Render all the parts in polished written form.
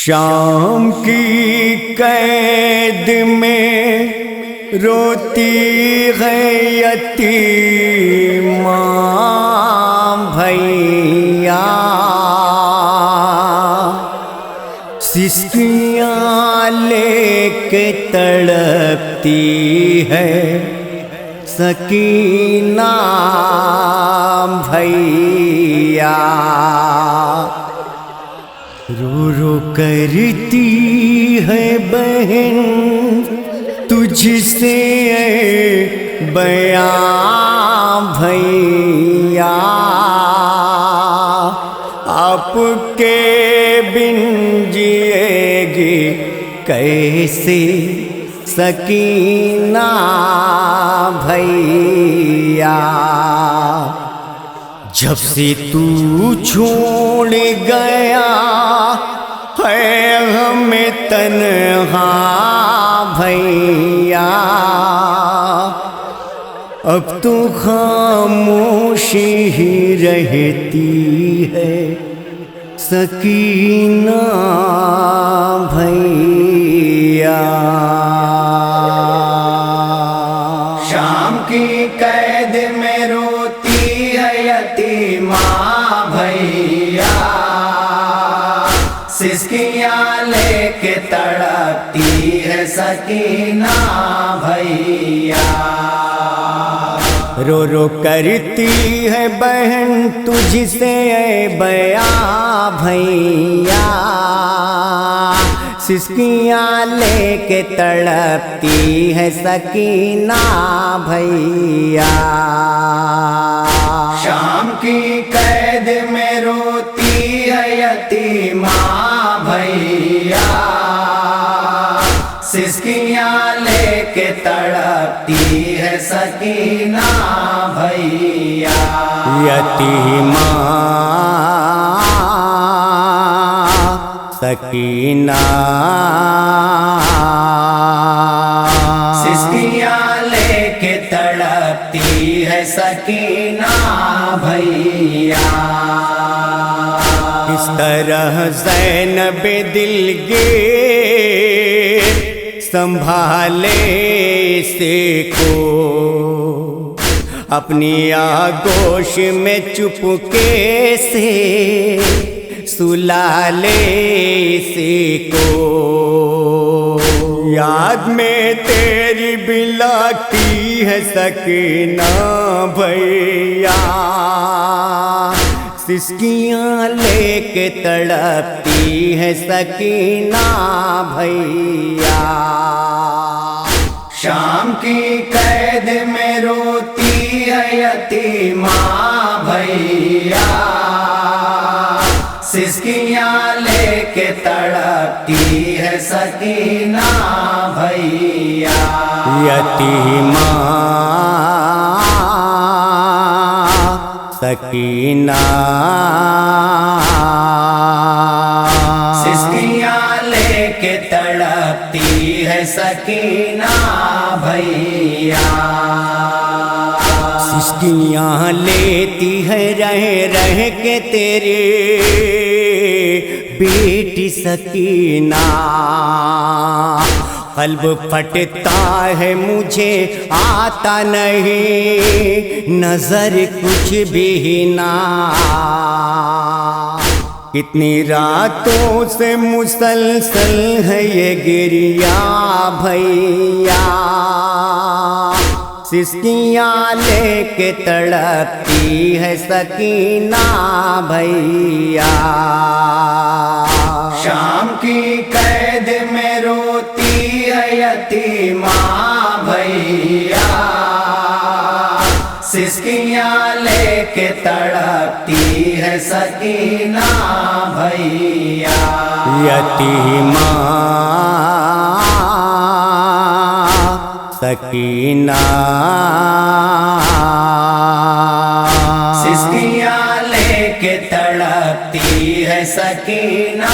शाम की कैद में रोती है यतीमा भैया, सिसकियाँ लेके तड़पती है सकीना भैया। रो रो करती है बहन तुझसे बयां भैया, आपके बिन जिएगी कैसे सकीना भैया। जब से तू छोड़ गया है हमें तन्हा भैया, अब तो खामोशी ही रहती है सकीना भैया। शाम की कैद में रोती है यतीमा भैया, सिसकियाँ लेके तड़पती है सकीना भैया। रो रो करती है बहन तुझसे बयां भैया, सिसकियाँ लेके तड़पती है सकीना भैया। शाम की कैद में रोती है यतीमा भैया, सिसकियाँ लेके तड़पती है सकीना भैया। यतीमा सकीना सिसकियाँ लेके तड़पती है सकीना भैया। इस तरह ज़ैनब दिलगीर संभाले से को, अपनी आगोश में चुपके से सुला ले से को। याद में तेरी बिलाती है सकीना भैया, सिसकियाँ लेके तड़पती है सकीना भैया। शाम की कैद में रोती है यतीमा भैया, सिसकियाँ लेके तड़पती है सकीना भैया। यतीमा सकीना सिसकियाँ लेके तड़पती है सकीना भैया। सिसकियाँ लेती है रह रह के तेरे बेटी सकीना, कल्ब फटता है मुझे आता नहीं नजर कुछ भी ना। कितनी रातों से मुसलसल है ये गिरिया भैया, सिसकियाँ लेके तड़पती है सकीना भैया। शाम की कैद में रोती है यतीमा भैया, सिसकियाँ लेके तड़पती है सकीना भैया। यतीमा सकीना सिसकियाँ लेके तड़पती है सकीना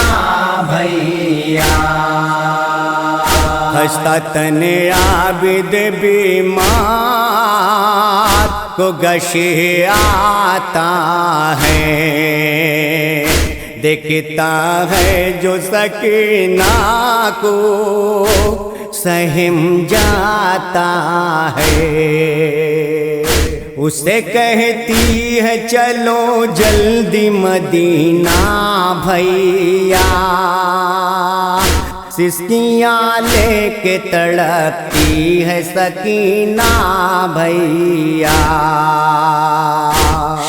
भैया। हंसता तने आबिद बीमार को गशे आता है, देखता है जो सकीना को सहम जाता है। उसे कहती है चलो जल्दी मदीना भैया, सिसकियाँ लेके तड़पती है सकीना भैया।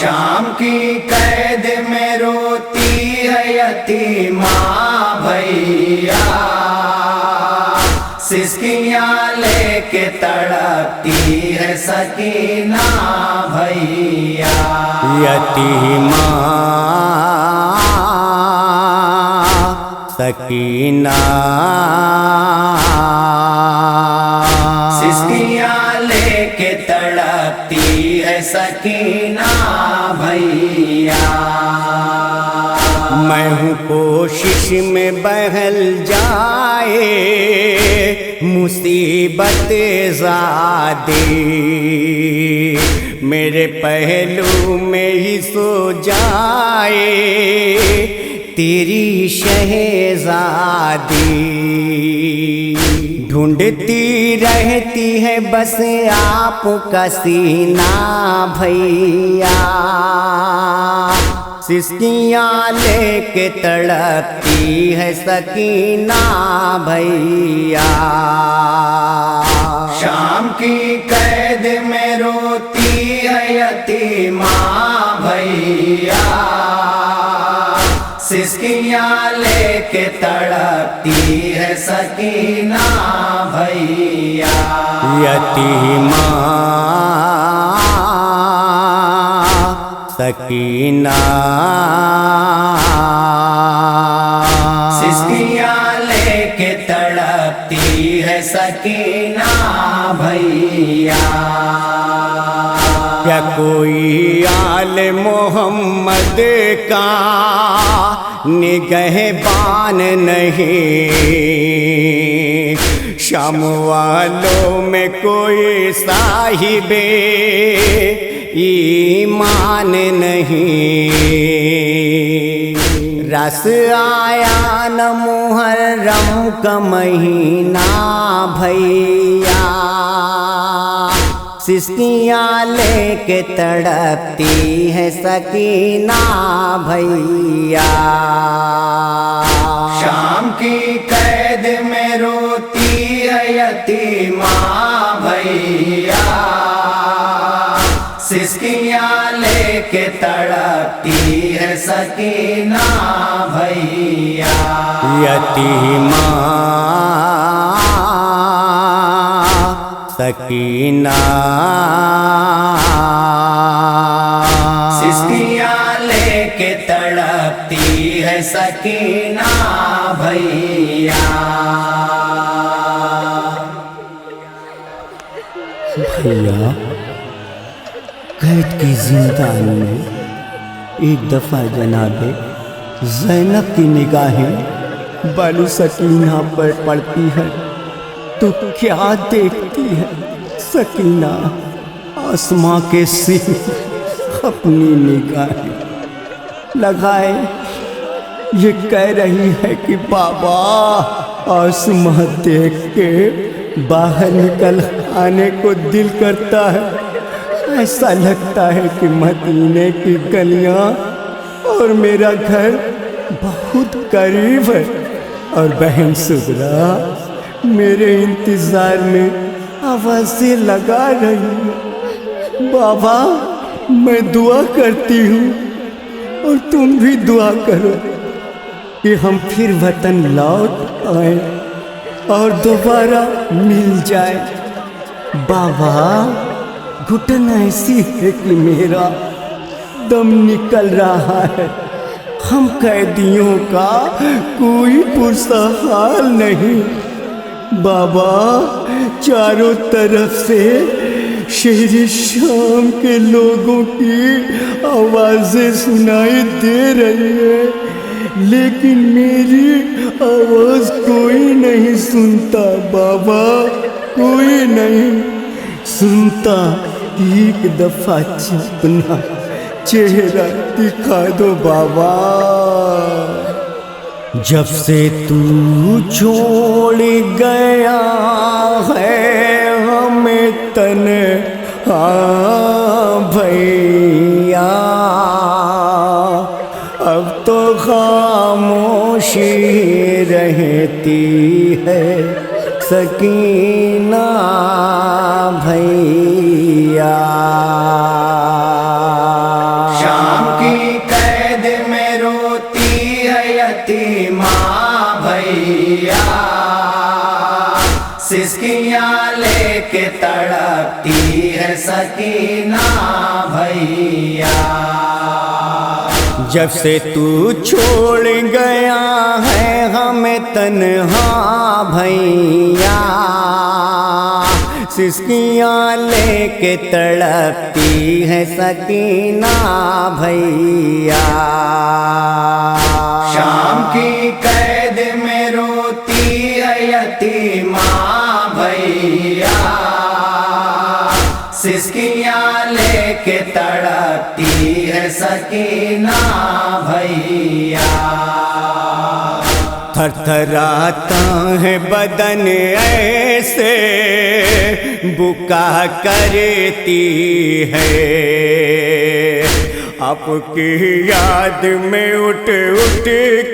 शाम की कैद में रोती है यतीमा भैया, सिसकियाँ लेके तड़पती है सकीना भैया। यतीमा सकीना, सिसकियाँ लेके तड़पती है सकीना भैया। मैं हूँ कोशिश में बहल जाए मुसीबत ज़ादी, मेरे पहलू में ही सो जाए तेरी शहज़ादी। ढूंढती रहती है बस आपका सीना भैया, सिसकियाँ लेके तड़पती है सकीना भैया। शाम की कैद में रोती है यतीमा भैया, सिसकियाँ लेके तड़पती है सकीना भैया। यतीमा सकीना, सिसकियाँ लेके तड़पती है सकीना भैया। क्या कोई आले मोहम्मद का निगहबान नहीं, शाम वालों में कोई साहिबे ईमान नहीं। रस आया न मुहर्रम का महीना भैया, सिसकियाँ लेके तड़पती है सकीना भैया। शाम की कैद में रोती है यतीमा भैया, सिसकियाँ लेके तड़पती है सकीना भैया। यतीमा सकीना, सिसकियाँ लेके तड़पती है सकीना भैया। भैया कैद की जिंदानी में एक दफा जनाबे ज़ैनब की निगाहें बाली सकीना पर पड़ती है तो क्या देखती है सकीना? आसमां के सिर अपनी निगाहें लगाए ये कह रही है कि बाबा आसमां देख के बाहर निकल आने को दिल करता है। ऐसा लगता है कि मदीने की गलियां और मेरा घर बहुत करीब है। और बहन सुगरा मेरे इंतजार में आवाज़ें लगा रही है। बाबा मैं दुआ करती हूँ और तुम भी दुआ करो कि हम फिर वतन लौट आए और दोबारा मिल जाए। बाबा घुटन ऐसी है कि मेरा दम निकल रहा है। हम कैदियों का कोई पुरसा हाल नहीं। बाबा चारों तरफ से शहर शाम के लोगों की आवाज़ें सुनाई दे रही है, लेकिन मेरी आवाज़ कोई नहीं सुनता। बाबा कोई नहीं सुनता। एक दफ़ा चेहरा दिखा दो बाबा। जब से तू छोड़ गया है हमें तन्हा भैया, अब तो खामोशी रहती है सकीना भैया। शाम की कैद में रोती है यतीमा भैया, सिसकियाँ लेके तड़पती है सकीना भैया। जब से तू छोड़ गया है हमें तन्हा भैया, सिसकियाँ लेके तड़पती है सकीना भैया। शाम की कैद में रोती है यतीमा भैया, सिसकियाँ लेके तड़पती है सकीना भैया। थरथराता है बदन ऐसे बुका करती है, आपकी याद में उठ उठ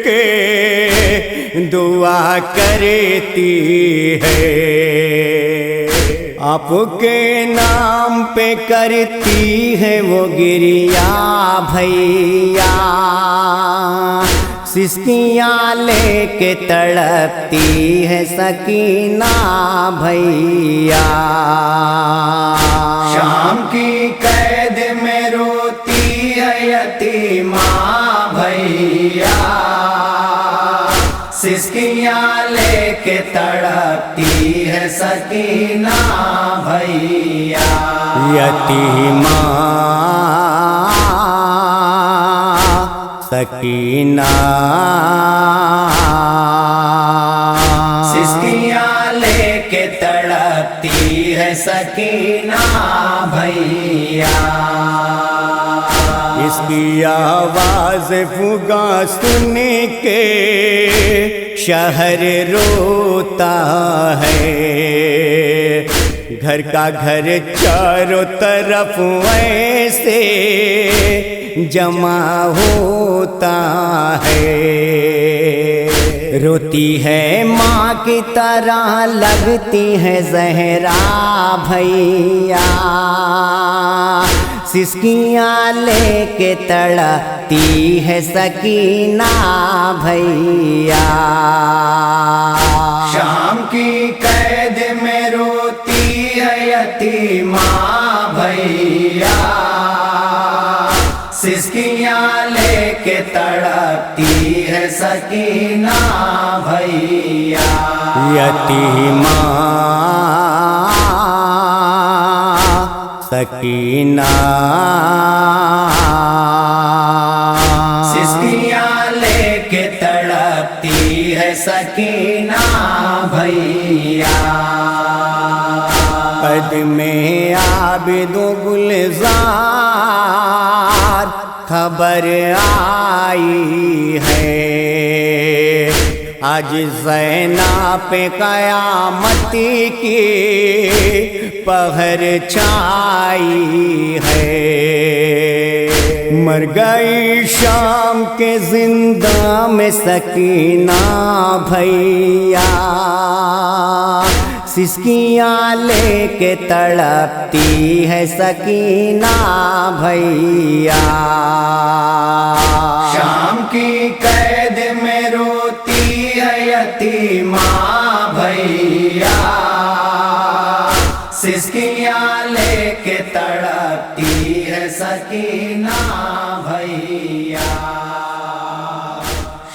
के दुआ करती है। आपके नाम पे करती है वो गिरिया भैया, सिसकियाँ लेके तड़पती है सकीना भैया। शाम की कैद में रोती है यतीमा भैया, सिसकियाँ लेके तड़पती है सकीना भैया। यतीमा सकीना सिसकियाँ लेके तड़पती है सकीना भैया। इसकी आवाज फुगा सुन के शहर रोता है, घर का घर चारों तरफ ऐसे जमा होता है। रोती है माँ की तरह लगती है जहरा भैया, सिसकियाँ लेके तड़पती है सकीना भैया। शाम की कैद में रोती है यतीमा भैया, सिसकियाँ लेके तड़पती है सकीना भैया। यतीमा सकीना सिसकियाँ लेके तड़पती है सकीना भैया। कद में आबिदो गुलजार खबर आई है, आज ज़ैना पे कयामत की पहर छाई है। मर गई शाम के जिंदा में सकीना भैया, सिसकियाँ लेके तड़पती है सकीना भैया। शाम की कैद में रोती है यतीमा भैया, सिसकियाँ लेके तड़पती है सकीना भैया।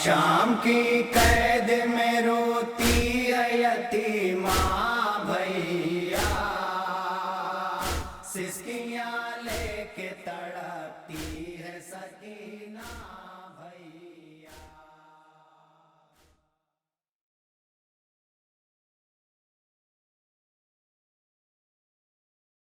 शाम की कैद में रोती है यतीमा भैया, सिसकियाँ लेके तड़पती है सकीना।